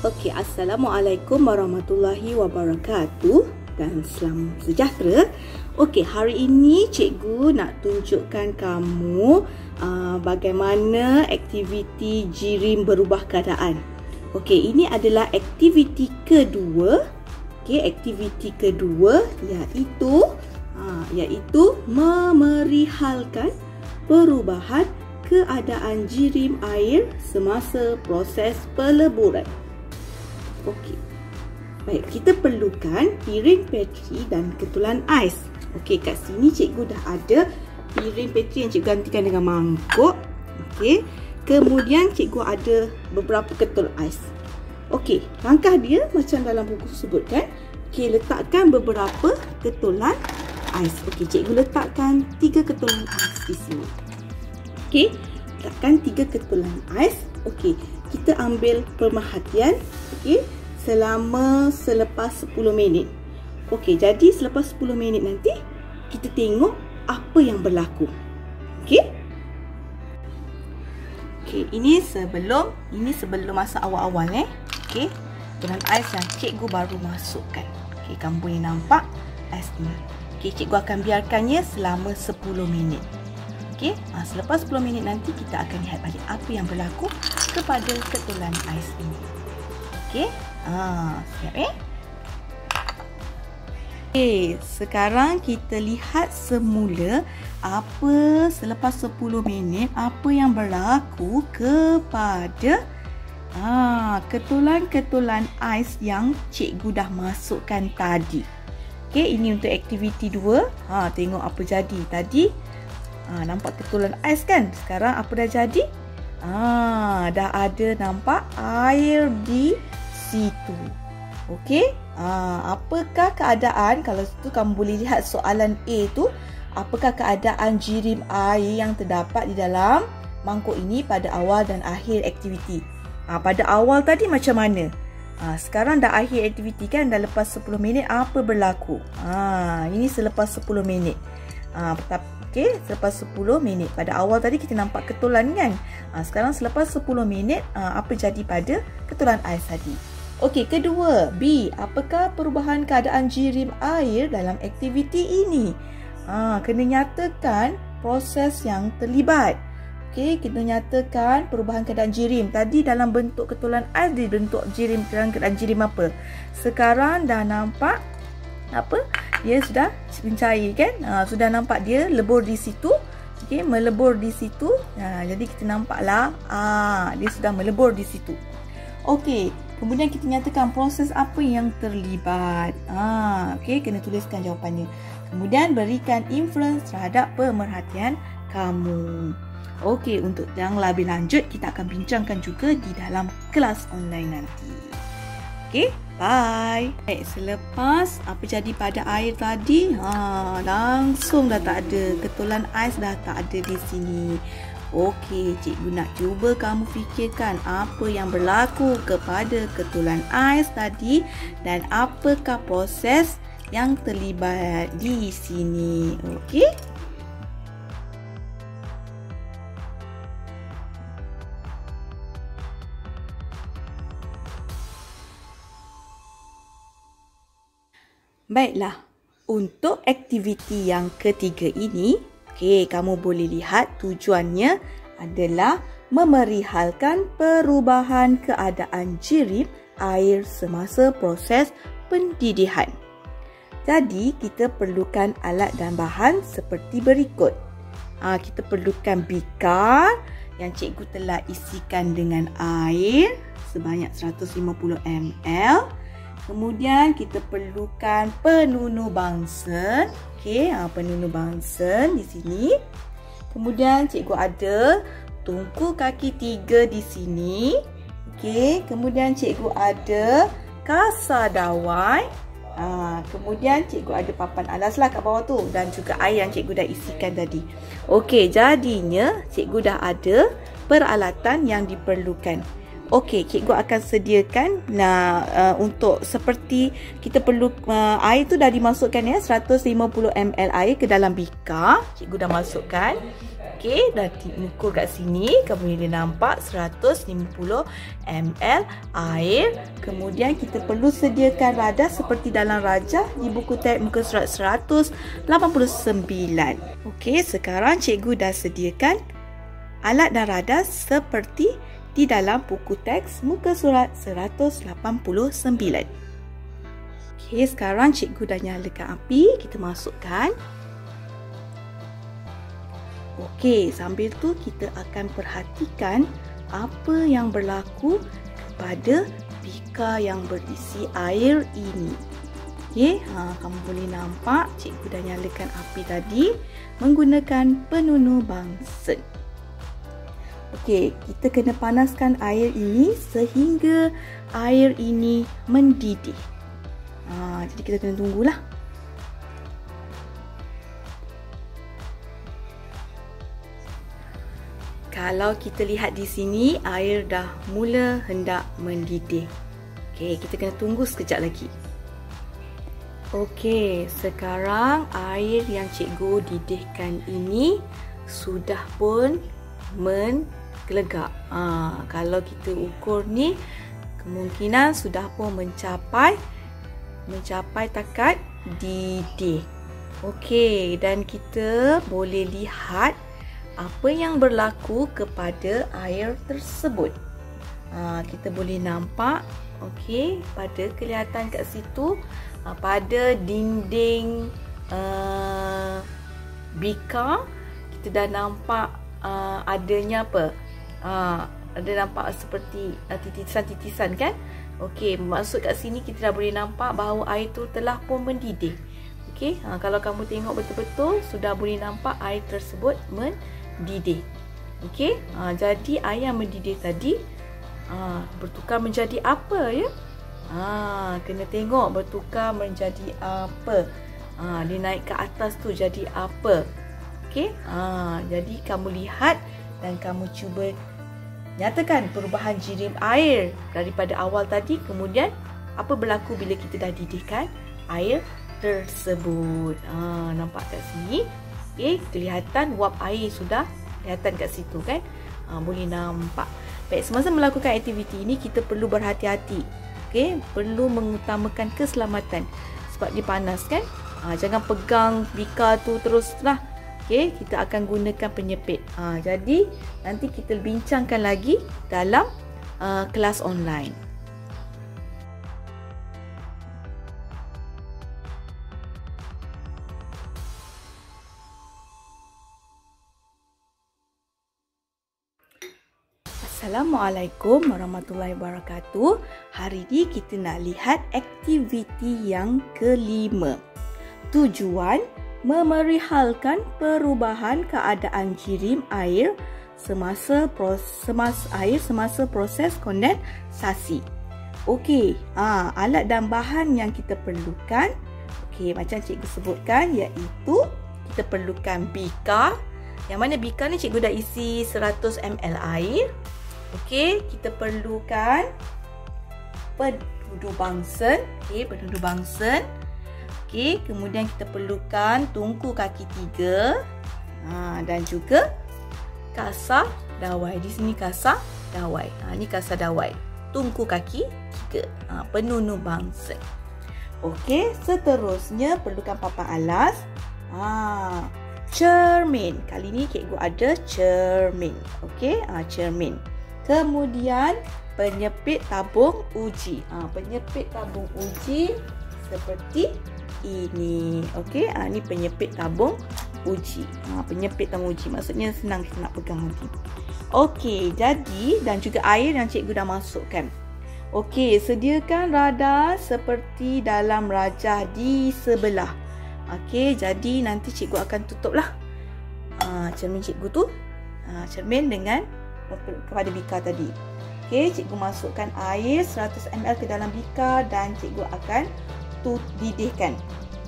Okey, Assalamualaikum warahmatullahi wabarakatuh dan salam sejahtera. Okey, hari ini cikgu nak tunjukkan kamu bagaimana aktiviti jirim berubah keadaan. Okey, ini adalah aktiviti kedua. Okey, aktiviti kedua iaitu memerihalkan perubahan keadaan jirim air semasa proses peleburan. Okey. Baik, kita perlukan piring Petri dan ketulan ais. Okey, kat sini cikgu dah ada piring Petri yang cikgu gantikan dengan mangkuk. Okey. Kemudian cikgu ada beberapa ketul ais. Okey, langkah dia macam dalam buku sebutkan. Okey, letakkan beberapa ketulan ais. Okey, cikgu letakkan 3 ketulan ais di sini. Okey, letakkan 3 ketulan ais. Okey, kita ambil pemerhatian. Okey, selepas 10 minit. Okey, jadi selepas 10 minit nanti kita tengok apa yang berlaku. Okey. Okey, ini sebelum masa awal-awal Okey, dengan ais yang cikgu baru masukkan. Okey, kamu boleh nampak ais ni. Okey, cikgu akan biarkannya selama 10 minit. Okey, selepas 10 minit nanti kita akan lihat balik apa yang berlaku kepada ketulan ais ini. Okey. Siap Okey, sekarang kita lihat semula selepas 10 minit apa yang berlaku kepada ketulan-ketulan ais yang cikgu dah masukkan tadi. Okey, ini untuk aktiviti 2. Tengok apa jadi tadi. Nampak ketulan ais kan? Sekarang apa dah jadi? Dah ada nampak air di situ. Okey, apakah keadaan, kalau situ kamu boleh lihat soalan A tu, apakah keadaan jirim air yang terdapat di dalam mangkuk ini pada awal dan akhir aktiviti? Pada awal tadi macam mana? Sekarang dah akhir aktiviti kan, dah lepas 10 minit apa berlaku? Ini selepas 10 minit. Okey, selepas 10 minit. Pada awal tadi kita nampak ketulan kan? Sekarang selepas 10 minit apa jadi pada ketulan ais tadi? Okey, kedua, B. Apakah perubahan keadaan jirim air dalam aktiviti ini? Kena nyatakan proses yang terlibat. Okey, kita nyatakan perubahan keadaan jirim. Tadi dalam bentuk ketulan ais dibentuk jirim dalam keadaan jirim apa? Sekarang dah nampak apa? Dia sudah mencair kan? Sudah nampak dia lebur di situ. Okey, melebur di situ. Jadi kita nampaklah dia sudah melebur di situ. Okey, kemudian kita nyatakan proses apa yang terlibat. Okey, kena tuliskan jawapannya. Kemudian berikan influence terhadap pemerhatian kamu. Okey, untuk yang lebih lanjut kita akan bincangkan juga di dalam kelas online nanti. Okey, bye. Baik, selepas apa jadi pada air tadi, langsung dah tak ada. Ketulan ais dah tak ada di sini. Okey, cikgu nak cuba kamu fikirkan apa yang berlaku kepada ketulan ais tadi dan apakah proses yang terlibat di sini. Okey. Baiklah, untuk aktiviti yang ketiga ini, okey, kamu boleh lihat tujuannya adalah memerihalkan perubahan keadaan jirim air semasa proses pendidihan. Jadi, kita perlukan alat dan bahan seperti berikut. Kita perlukan bikar yang cikgu telah isikan dengan air sebanyak 150 ml. Kemudian kita perlukan penunu bangsen. Okey, penunu bangsen di sini. Kemudian cikgu ada tungku kaki 3 di sini. Okey, kemudian cikgu ada kasa dawai. Kemudian cikgu ada papan alaslah kat bawah tu dan juga air yang cikgu dah isikan tadi. Okey, jadinya cikgu dah ada peralatan yang diperlukan. Okey, cikgu akan sediakan untuk seperti kita perlu air tu dah dimasukkan 150 ml air ke dalam bikar. Cikgu dah masukkan. Okey, dah diukur kat sini. Kamu boleh nampak 150 ml air. Kemudian kita perlu sediakan radas seperti dalam rajah di buku teks muka surat 189. Okey, sekarang cikgu dah sediakan alat dan radas seperti di dalam buku teks muka surat 189. Okey, sekarang cikgu dah nyalakan api. Kita masukkan. Okey, sambil tu kita akan perhatikan apa yang berlaku kepada bika yang berisi air ini. Okey, kamu boleh nampak cikgu dah nyalakan api tadi menggunakan penunu bangsen. Okey, kita kena panaskan air ini sehingga air ini mendidih. Jadi kita kena tunggulah. Kalau kita lihat di sini, air dah mula hendak mendidih. Okey, kita kena tunggu sekejap lagi. Okey, sekarang air yang cikgu didihkan ini sudah pun menggelegak. Kalau kita ukur ni, kemungkinan sudah pun mencapai takat didih. Okey, dan kita boleh lihat apa yang berlaku kepada air tersebut. Kita boleh nampak, okey, pada kelihatan kat situ, pada dinding bika, kita dah nampak adanya apa? Ada nampak seperti titisan-titisan kan? Okey, maksud kat sini kita dah boleh nampak bahawa air tu telah pun mendidih. Okey, kalau kamu tengok betul-betul, sudah boleh nampak air tersebut mendidih. Okey, jadi air yang mendidih tadi bertukar menjadi apa ya? Kena tengok bertukar menjadi apa. Dia naik ke atas tu jadi apa. Okey, jadi kamu lihat dan kamu cuba nyatakan perubahan jirim air daripada awal tadi, kemudian apa berlaku bila kita dah didihkan air tersebut. Nampak kat sini. Okey, kelihatan wap air sudah kelihatan kat situ kan? Boleh nampak. Baik, semasa melakukan aktiviti ini kita perlu berhati-hati. Okey, perlu mengutamakan keselamatan sebab dia panas kan? Jangan pegang bika tu teruslah. Okey, kita akan gunakan penyepit. Jadi nanti kita bincangkan lagi dalam kelas online. Assalamualaikum warahmatullahi wabarakatuh. Hari ini kita nak lihat aktiviti yang kelima. Tujuan memerihalkan perubahan keadaan jirim air semasa proses kondensasi. Okey, alat dan bahan yang kita perlukan, okey, macam cikgu sebutkan, iaitu kita perlukan bika. Yang mana bika ni cikgu dah isi 100 ml air. Okey, kita perlukan penudu bangsen. Okey, penudu bangsen. Okey, kemudian kita perlukan tungku kaki 3. Dan juga kasar dawai. Di sini kasar dawai. Ini kasar dawai. Tungku kaki 3. Penunu bangsen. Okey, seterusnya perlukan papan alas. Cermin. Kali ni cikgu ada cermin. Okey, cermin. Kemudian penyepit tabung uji. Penyepit tabung uji seperti ini. Okey, ni penyepit tabung uji. Penyepit tabung uji maksudnya senang kita nak pegang nanti. Okey, jadi dan juga air yang cikgu dah masukkan. Okey, sediakan radar seperti dalam rajah di sebelah. Okey, jadi nanti cikgu akan tutuplah cermin cikgu tu. Cermin dengan kepada bika tadi. Okey, cikgu masukkan air 100 ml ke dalam bika dan cikgu akan didihkan.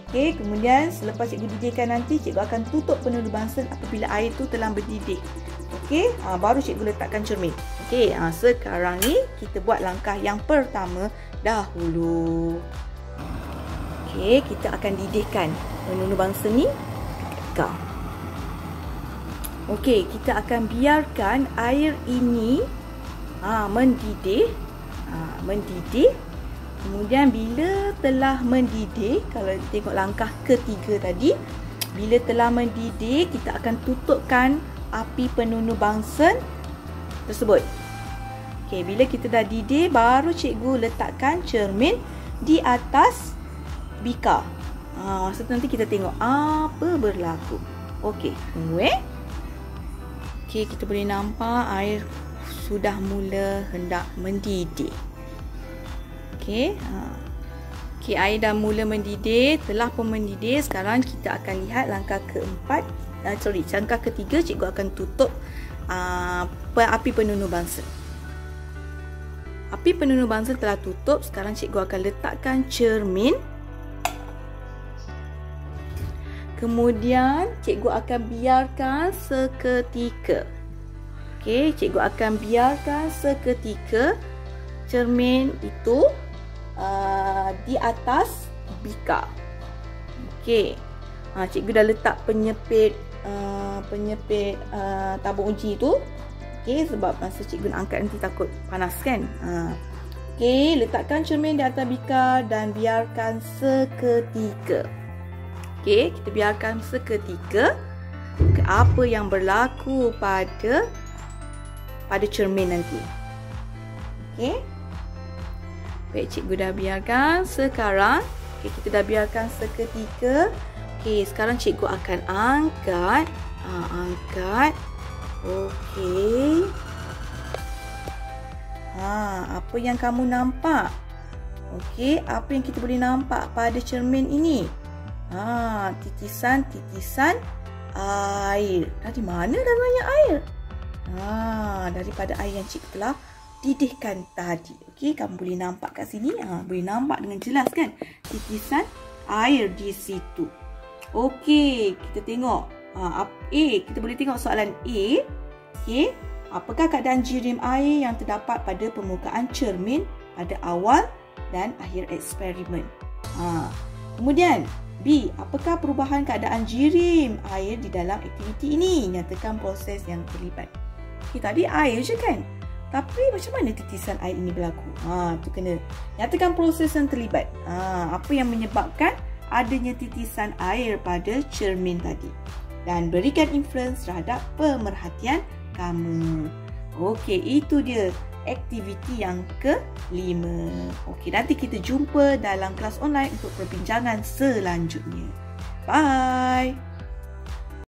Okey, kemudian selepas cikgu didihkan nanti cikgu akan tutup penudu bangsen apabila air tu telah mendidih. Okey, baru cikgu letakkan cermin. Okey, sekarang ni kita buat langkah yang pertama dahulu. Okey, kita akan didihkan penudu bangsen ni ke bika. Okey, kita akan biarkan air ini mendidih. Mendidih. Kemudian bila telah mendidih, kalau tengok langkah ketiga tadi, bila telah mendidih, kita akan tutupkan api penunuh bangsen tersebut. Okey, bila kita dah didih, baru cikgu letakkan cermin di atas bika. Masa tu nanti kita tengok apa berlaku. Okey, tunggu Okey, kita boleh nampak air sudah mula hendak mendidih. Okey, air dah mula mendidih, telah pun mendidih. Sekarang kita akan lihat langkah keempat. Langkah ketiga, cikgu akan tutup api penunuh bangsen. Api penunuh bangsen telah tutup. Sekarang cikgu akan letakkan cermin. Kemudian cikgu akan biarkan seketika. Okey, cikgu akan biarkan seketika cermin itu di atas bika. Okey. Cikgu dah letak penyepit tabung uji tu. Okey, sebab masa cikgu nak angkat nanti takut panas kan. Okey, letakkan cermin di atas bika dan biarkan seketika. Okey, kita biarkan seketika apa yang berlaku pada cermin nanti. Okey. Baik, cikgu dah biarkan sekarang. Okey, kita dah biarkan seketika. Okey, sekarang cikgu akan angkat. Angkat. Okey. Apa yang kamu nampak? Okey, apa yang kita boleh nampak pada cermin ini? Titisan-titisan air. Dari mana dah banyak air? Daripada air yang cikgu telah didihkan tadi. Okey, kamu boleh nampak kat sini. Boleh nampak dengan jelas kan? Titisan air di situ. Okey, kita tengok. Kita boleh tengok soalan A. Okey, apakah keadaan jirim air yang terdapat pada permukaan cermin pada awal dan akhir eksperimen? Kemudian B. Apakah perubahan keadaan jirim air di dalam aktiviti ini? Nyatakan proses yang terlibat. Okay, tadi air je kan? Tapi macam mana titisan air ini berlaku? Tu kena nyatakan proses yang terlibat. Apa yang menyebabkan adanya titisan air pada cermin tadi? Dan berikan inference terhadap pemerhatian kamu. Okey, itu dia aktiviti yang ke-5. Okey, nanti kita jumpa dalam kelas online untuk perbincangan selanjutnya. Bye!